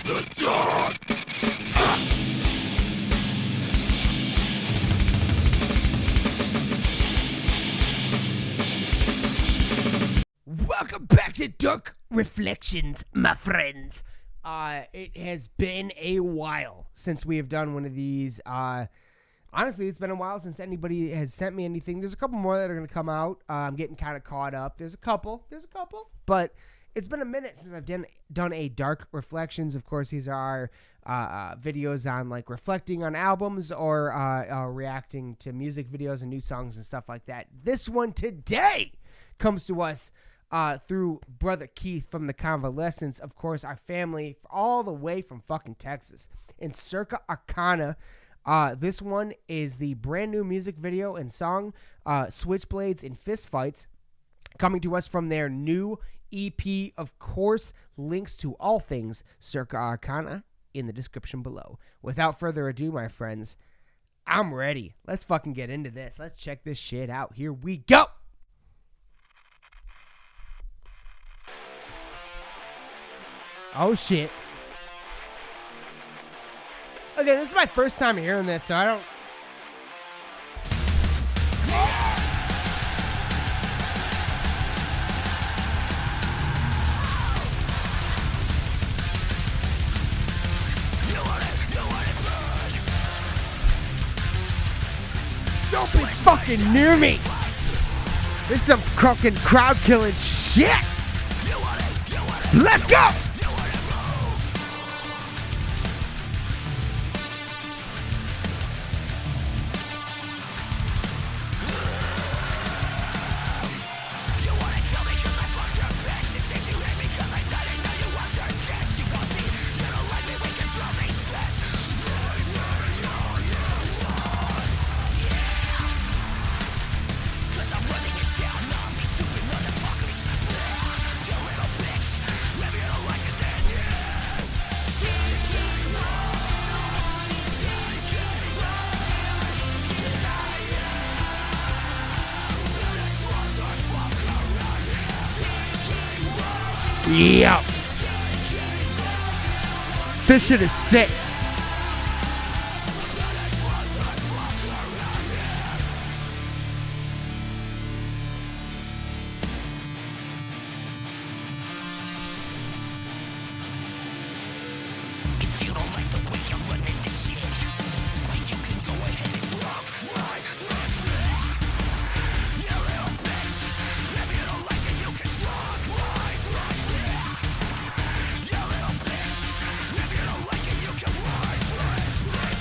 Welcome back to Dark Reflections, my friends. It has been a while since we have done one of these. Honestly, it's been a while since anybody has sent me anything. There's a couple more that are going to come out. I'm getting kind of caught up. There's a couple, but it's been a minute since I've done a Dark Reflections. Of course, these are videos on like reflecting on albums or reacting to music videos and new songs and stuff like that. This one today comes to us through Brother Keith from the Convalescence. Of course, our family all the way from fucking Texas in Circa Arcana. This one is the brand new music video and song, Switchblades and Fistfights, coming to us from their new EP. Of course, links to all things Circa Arcana in the description below. Without further ado, my friends, I'm ready. Let's fucking get into this. Let's check this shit out. Here we go. Oh, shit. Okay, this is my first time hearing this, so I don't... Don't be fucking near me! This is some fucking crowd-killing shit! Let's go! Yep. This shit is sick. If you don't like the way I'm running this shit, then you can go ahead and rock right. You little bitch. If you don't like it, you can rock right. You little bitch. If you don't like it, you can ride.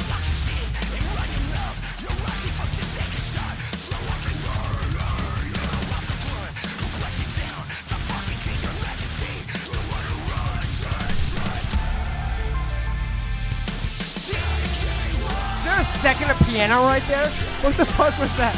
Talk your shit and run your mouth. You're watching from just take a shot. So I can learn. You know I'm the blood who lets you down. The fucking king, your majesty. You wanna rush. Is there a second of piano right there? What the fuck was that?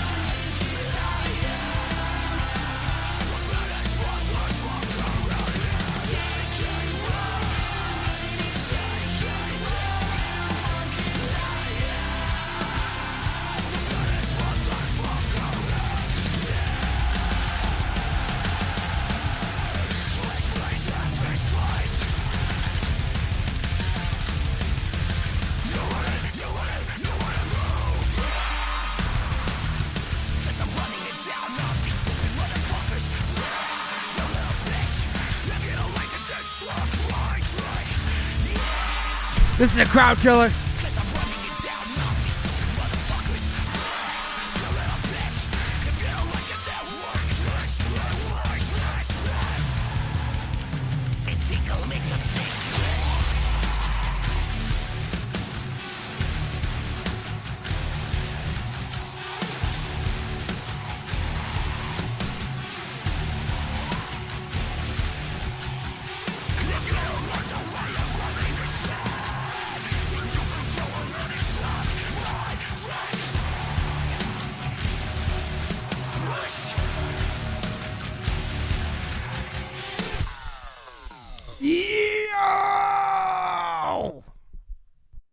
This is a crowd killer.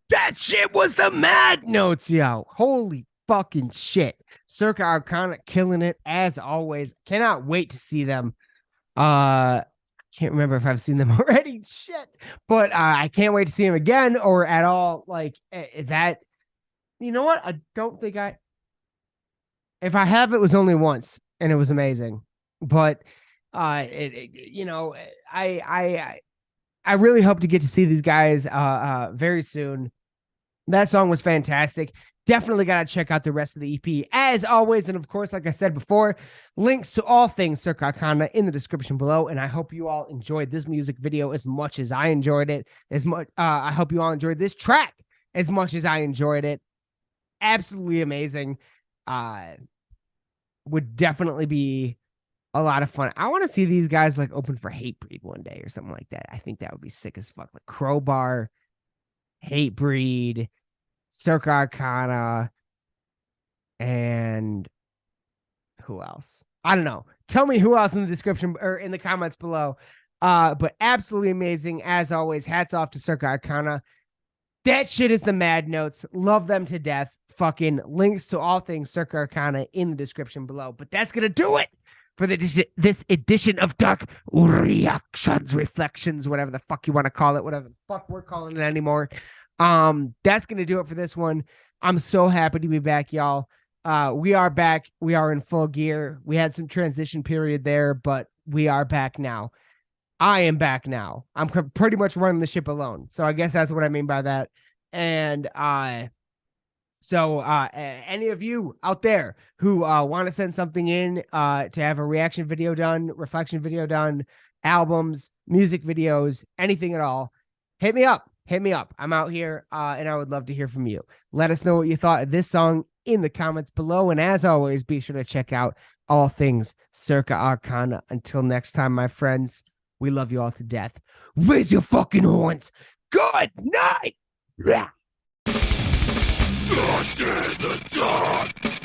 That shit was the mad notes, yo. Holy fucking shit. Circa Arcana killing it as always. Cannot wait to see them Can't remember if I've seen them already. Shit. But I can't wait to see them again or at all. Like that. You know what? I don't think if I have, it was only once and it was amazing. But you know, I really hope to get to see these guys very soon. That song was fantastic. Definitely got to check out the rest of the EP as always. And of course, like I said before, links to all things Circa Arcana in the description below. And I hope you all enjoyed this music video as much as I enjoyed it. I hope you all enjoyed this track as much as I enjoyed it. Absolutely amazing. Would definitely be a lot of fun. I want to see these guys like open for Hatebreed one day or something like that. I think that would be sick as fuck. Like Crowbar, Hatebreed, Circa Arcana, and who else? I don't know. Tell me who else in the description or in the comments below. But absolutely amazing as always. Hats off to Circa Arcana. That shit is the Mad Notes. Love them to death. Fucking links to all things Circa Arcana in the description below. But that's gonna do it for this edition of Dark Reactions, Reflections, whatever the fuck you want to call it, whatever the fuck we're calling it anymore. That's gonna do it for this one. I'm so happy to be back, y'all. We are back. We are in full gear. We had some transition period there, but we are back now. I am back now. I'm pretty much running the ship alone. So I guess that's what I mean by that. And so any of you out there who want to send something in to have a reaction video done, reflection video done, albums, music videos, anything at all, hit me up. Hit me up. I'm out here and I would love to hear from you. Let us know what you thought of this song in the comments below. And as always, be sure to check out all things Circa Arcana. Until next time, my friends, we love you all to death. Raise your fucking horns. Good night. Lost in the dark.